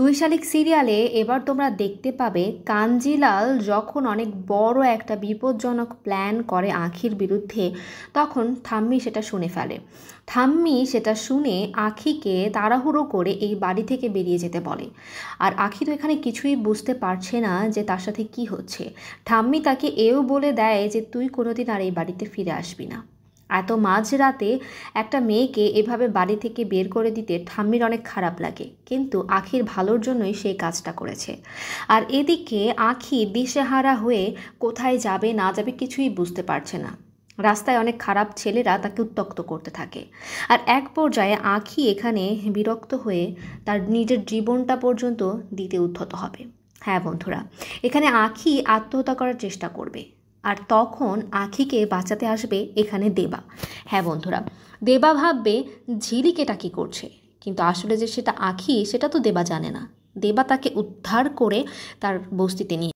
দুই শালিক সিরিয়ালে এবার তোমরা দেখতে পাবে কাঞ্জিলাল যখন অনেক বড় একটা বিপজ্জনক প্ল্যান করে আখির বিরুদ্ধে, তখন ঠাম্মি সেটা শুনে ফেলে। ঠাম্মি সেটা শুনে আখিকে তাড়াহুড়ো করে এই বাড়ি থেকে বেরিয়ে যেতে বলে। আর আখি তো এখানে কিছুই বুঝতে পারছে না যে তার সাথে কি হচ্ছে। ঠাম্মি তাকে এও বলে দেয় যে তুই কোনোদিন আর এই বাড়িতে ফিরে আসবি না। এত মাঝরাতে একটা মেয়েকে এভাবে বাড়ি থেকে বের করে দিতে ঠাম্মির অনেক খারাপ লাগে, কিন্তু আখির ভালোর জন্যই সেই কাজটা করেছে। আর এদিকে আখি দিশেহারা হয়ে কোথায় যাবে না যাবে কিছুই বুঝতে পারছে না। রাস্তায় অনেক খারাপ ছেলেরা তাকে উত্ত্যক্ত করতে থাকে। আর এক পর্যায়ে আখি এখানে বিরক্ত হয়ে তার নিজের জীবনটা পর্যন্ত দিতে উদ্যত হবে। হ্যাঁ বন্ধুরা, এখানে আখি আত্মহত্যা করার চেষ্টা করবে। আর তখন আখিকে বাঁচাতে আসবে এখানে দেবা। হ্যাঁ বন্ধুরা, দেবা ভাববে ঝিলিক এটা কী করছে, কিন্তু আসলে যে সেটা আখি সেটা তো দেবা জানে না। দেবা তাকে উদ্ধার করে তার বস্তিতে নিয়ে